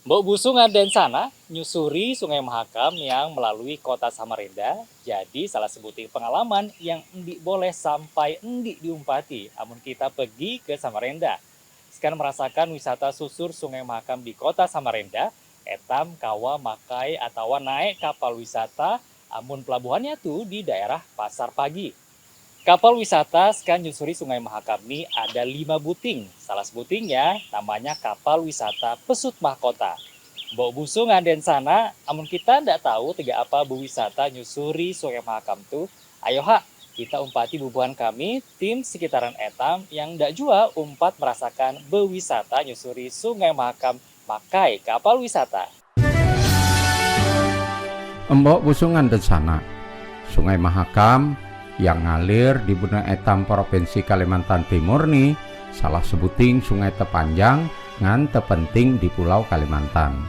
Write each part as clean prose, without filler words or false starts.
Mbok Busungan dan Sana nyusuri Sungai Mahakam yang melalui kota Samarinda jadi salah sebuting pengalaman yang endi boleh sampai endi diumpati amun kita pergi ke Samarinda. Sekarang merasakan wisata susur Sungai Mahakam di kota Samarinda, etam kawa makai atau naik kapal wisata amun pelabuhannya tuh di daerah Pasar Pagi. Kapal wisata sekan nyusuri Sungai Mahakam ini ada 5 buting. Salah sebutingnya namanya kapal wisata Pesut Mahkota. Mbok Busungan dan Sana, amun kita ndak tahu tiga apa bu wisata nyusuri Sungai Mahakam tuh, ayo ha, kita umpati bubuhan kami, tim sekitaran etam yang ndak jua umpat merasakan berwisata nyusuri Sungai Mahakam makai kapal wisata. Embok Busungan dan Sana, Sungai Mahakam yang ngalir di Buna Etam Provinsi Kalimantan Timur nih, salah sebuting sungai terpanjang ngan terpenting di Pulau Kalimantan.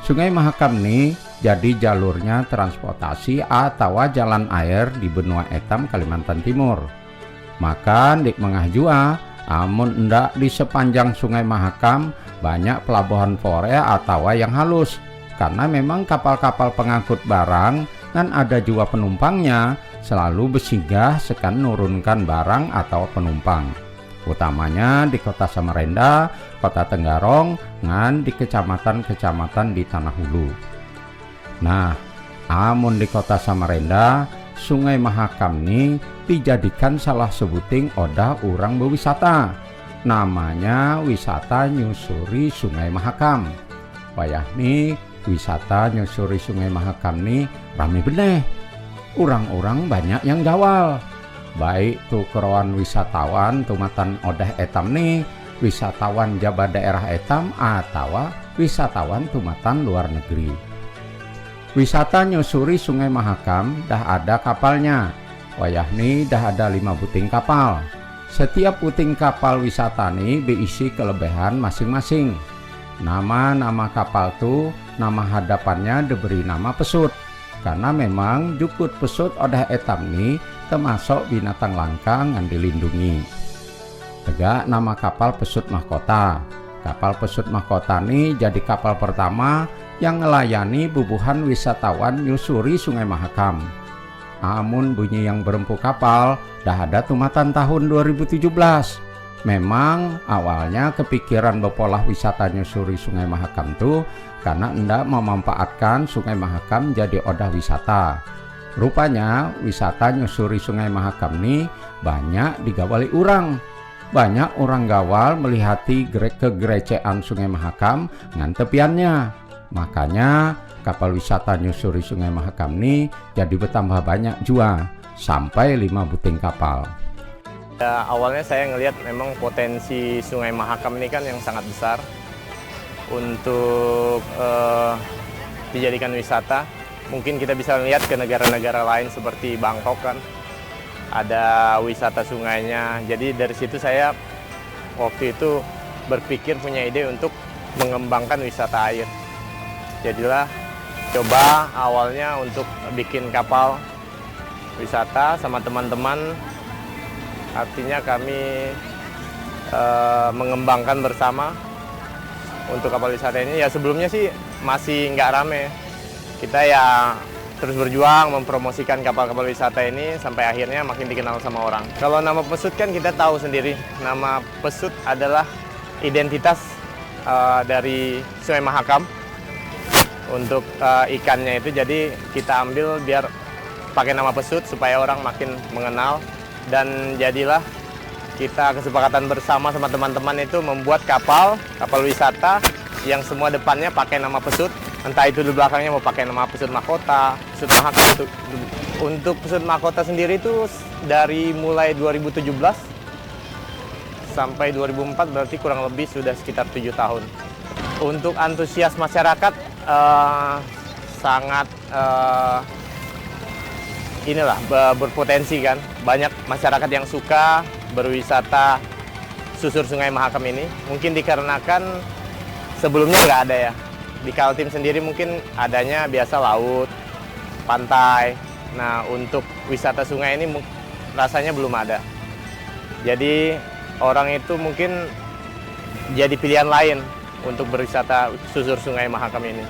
Sungai Mahakam nih jadi jalurnya transportasi atau jalan air di benua Etam Kalimantan Timur. Maka dik mengah jua, amun ndak di sepanjang Sungai Mahakam banyak pelabuhan fore atau yang halus, karena memang kapal-kapal pengangkut barang kan ada juga penumpangnya selalu bersinggah sekan nurunkan barang atau penumpang, utamanya di kota Samarinda, kota Tenggarong, ngan di kecamatan-kecamatan di Tanah Hulu. Nah, amun di kota Samarinda, Sungai Mahakam ini dijadikan salah sebuting odah orang berwisata. Namanya wisata nyusuri Sungai Mahakam. Wayah nih wisata nyusuri Sungai Mahakam nih rame bener. Orang-orang banyak yang gawal, baik tuh keruan wisatawan tumatan odah etam nih, wisatawan jabat daerah etam atau wisatawan tumatan luar negeri. Wisata nyusuri Sungai Mahakam dah ada kapalnya. Wayah nih dah ada 5 buting kapal. Setiap buting kapal wisata nih berisi kelebihan masing-masing. Nama-nama kapal tuh, nama hadapannya diberi nama pesut. Karena memang jukut pesut odah etam ini termasuk binatang langka yang dilindungi. Tegak nama kapal Pesut Mahkota. Kapal Pesut Mahkota ini jadi kapal pertama yang melayani bubuhan wisatawan nyusuri Sungai Mahakam. Amun bunyi yang berempu kapal dah ada tumatan tahun 2017. Memang awalnya kepikiran bepolah wisata nyusuri Sungai Mahakam tuh karena hendak memanfaatkan Sungai Mahakam jadi odah wisata. Rupanya wisata nyusuri Sungai Mahakam ini banyak digawali orang. Banyak orang gawal melihati kegerecean Sungai Mahakam ngan tepiannya. Makanya kapal wisata nyusuri Sungai Mahakam ini jadi bertambah banyak jua, sampai 5 buting kapal. Ya, awalnya saya ngelihat memang potensi Sungai Mahakam ini kan yang sangat besar untuk dijadikan wisata. Mungkin kita bisa lihat ke negara-negara lain seperti Bangkok kan, ada wisata sungainya. Jadi dari situ saya waktu itu berpikir punya ide untuk mengembangkan wisata air. Jadilah coba awalnya untuk bikin kapal wisata sama teman-teman. Artinya kami mengembangkan bersama untuk kapal wisata ini. Ya sebelumnya sih masih nggak rame. Kita ya terus berjuang mempromosikan kapal-kapal wisata ini sampai akhirnya makin dikenal sama orang. Kalau nama pesut kan kita tahu sendiri. Nama pesut adalah identitas dari Sungai Mahakam untuk ikannya itu. Jadi kita ambil biar pakai nama pesut supaya orang makin mengenal. Dan jadilah kita kesepakatan bersama sama teman-teman itu membuat kapal wisata yang semua depannya pakai nama pesut. Entah itu di belakangnya mau pakai nama Pesut Mahkota, Pesut Mahakam. Untuk Pesut Mahkota sendiri itu dari mulai 2017 sampai 2004 berarti kurang lebih sudah sekitar 7 tahun. Untuk antusias masyarakat sangat berpotensi kan. Banyak masyarakat yang suka berwisata susur Sungai Mahakam ini. Mungkin dikarenakan sebelumnya nggak ada ya. Di Kaltim sendiri mungkin adanya biasa laut, pantai. Nah untuk wisata sungai ini rasanya belum ada. Jadi orang itu mungkin jadi pilihan lain untuk berwisata susur Sungai Mahakam ini.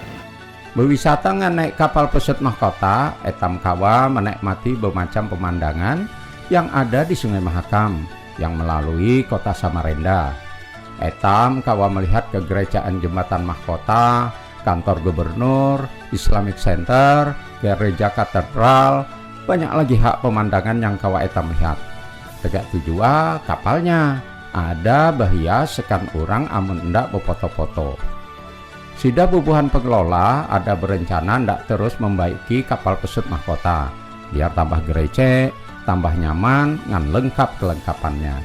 Berwisata ngan naik kapal pesut mahkota, etam kawa menikmati bermacam pemandangan yang ada di Sungai Mahakam yang melalui kota Samarinda. Etam kawa melihat kegerejaan jembatan mahkota, kantor gubernur, Islamic Center, gereja katedral, banyak lagi hak pemandangan yang kawa etam lihat. Tegak tujuan kapalnya, ada bahia sekan orang amun ndak berfoto-foto. Sida bubuhan pengelola ada berencana ndak terus membaiki kapal pesut mahkota, biar tambah gerecek, tambah nyaman, ngan lengkap kelengkapannya.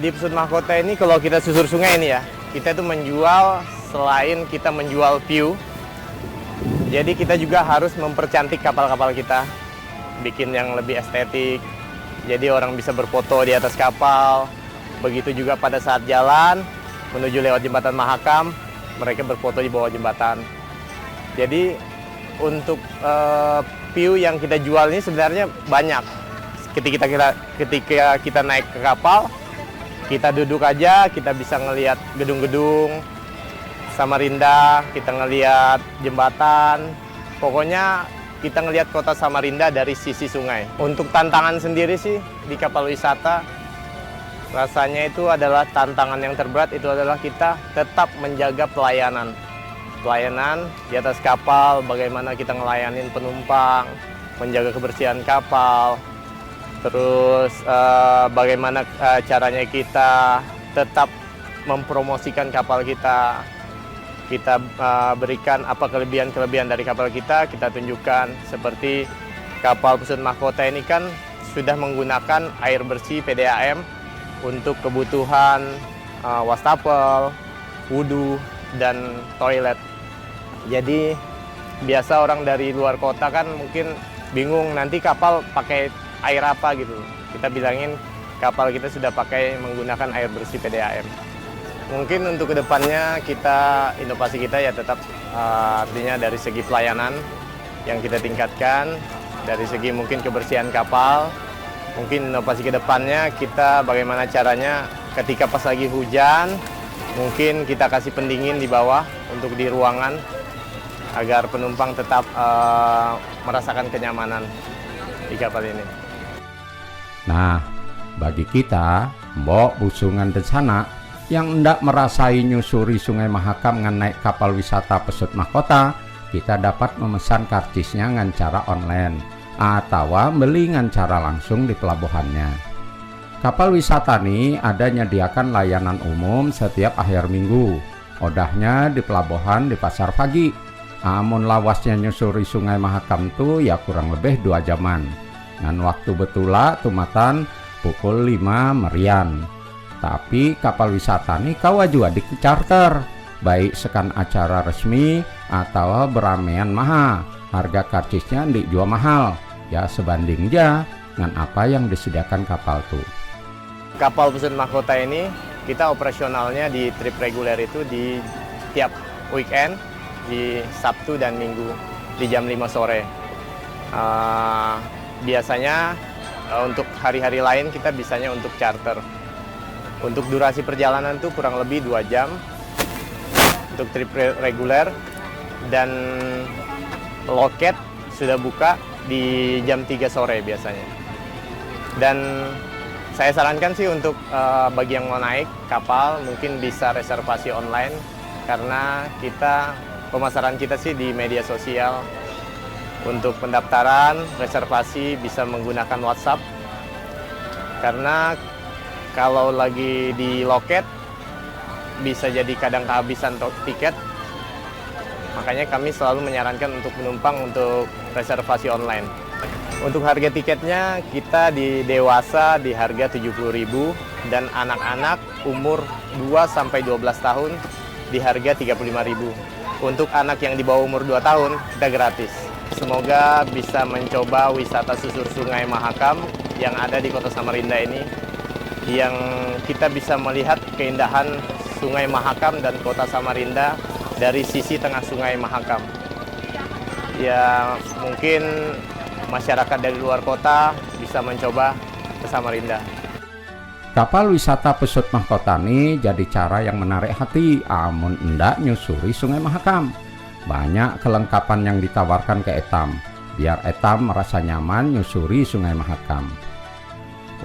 Di pesut mahkota ini kalau kita susur sungai ini ya, kita itu menjual, selain kita menjual view, jadi kita juga harus mempercantik kapal-kapal kita, bikin yang lebih estetik, jadi orang bisa berfoto di atas kapal. Begitu juga pada saat jalan menuju lewat jembatan Mahakam, mereka berfoto di bawah jembatan. Jadi untuk view yang kita jual ini sebenarnya banyak. Ketika kita naik ke kapal, kita duduk aja, kita bisa ngelihat gedung-gedung Samarinda, kita ngelihat jembatan. Pokoknya kita ngelihat kota Samarinda dari sisi sungai. Untuk tantangan sendiri sih di kapal wisata, rasanya itu adalah tantangan yang terberat, itu adalah kita tetap menjaga pelayanan di atas kapal, bagaimana kita ngelayanin penumpang, menjaga kebersihan kapal, terus bagaimana caranya kita tetap mempromosikan kapal kita berikan apa kelebihan-kelebihan dari kapal kita tunjukkan. Seperti kapal pesut mahkota ini kan sudah menggunakan air bersih PDAM untuk kebutuhan wastafel, wudhu, dan toilet. Jadi biasa orang dari luar kota kan mungkin bingung nanti kapal pakai air apa gitu. Kita bilangin kapal kita sudah pakai menggunakan air bersih PDAM. Mungkin untuk kedepannya inovasi kita ya tetap artinya dari segi pelayanan yang kita tingkatkan, dari segi mungkin kebersihan kapal. Mungkin inovasi ke depannya kita bagaimana caranya ketika pas lagi hujan, mungkin kita kasih pendingin di bawah untuk di ruangan agar penumpang tetap merasakan kenyamanan di kapal ini. Nah, bagi kita, mbok busungan desana yang ndak merasai nyusuri Sungai Mahakam ngan naik kapal wisata pesut mahkota, kita dapat memesan karcisnya ngan cara online atau beli ngan cara langsung di pelabuhannya. Kapal wisata ini ada nyediakan layanan umum setiap akhir minggu. Odahnya di pelabuhan di pasar pagi. Amun lawasnya nyusuri Sungai Mahakam tuh ya kurang lebih 2 jaman. Ngan waktu betula tumatan pukul 5 merian. Tapi kapal wisata ini kawa juga di charter, baik sekan acara resmi atau beramean maha. Harga karcisnya dijual mahal, ya sebanding aja dengan apa yang disediakan kapal tuh. Kapal pesut mahkota ini kita operasionalnya di trip reguler itu di tiap weekend, di Sabtu dan Minggu di jam 5 sore. Biasanya untuk hari-hari lain kita bisanya untuk charter. Untuk durasi perjalanan tuh kurang lebih 2 jam untuk trip reguler, dan loket sudah buka di jam 3 sore biasanya. Dan saya sarankan sih untuk bagi yang mau naik kapal mungkin bisa reservasi online, karena pemasaran kita sih di media sosial. Untuk pendaftaran, reservasi bisa menggunakan WhatsApp, karena kalau lagi di loket bisa jadi kadang kehabisan tiket. Makanya kami selalu menyarankan untuk penumpang untuk reservasi online. Untuk harga tiketnya kita di dewasa di harga 70.000 dan anak-anak umur 2-12 tahun di harga 35.000. Untuk anak yang di bawah umur 2 tahun kita gratis. Semoga bisa mencoba wisata susur Sungai Mahakam yang ada di Kota Samarinda ini, yang kita bisa melihat keindahan Sungai Mahakam dan Kota Samarinda dari sisi tengah Sungai Mahakam. Ya, mungkin masyarakat dari luar kota bisa mencoba ke Samarinda. Kapal wisata Pesut Mahkota ini jadi cara yang menarik hati amun endak nyusuri Sungai Mahakam. Banyak kelengkapan yang ditawarkan ke etam, biar etam merasa nyaman nyusuri Sungai Mahakam.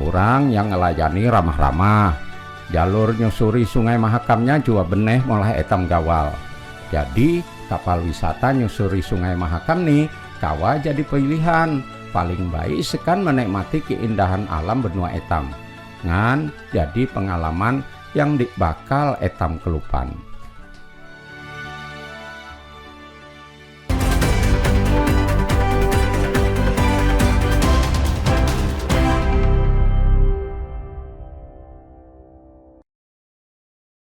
Orang yang ngelayani ramah-ramah. Jalur nyusuri Sungai Mahakamnya juga beneh mulai etam gawal. Jadi kapal wisata nyusuri Sungai Mahakam nih kawa jadi pilihan paling baik sekan menikmati keindahan alam benua etam. Ngan jadi pengalaman yang bakal etam kelupan.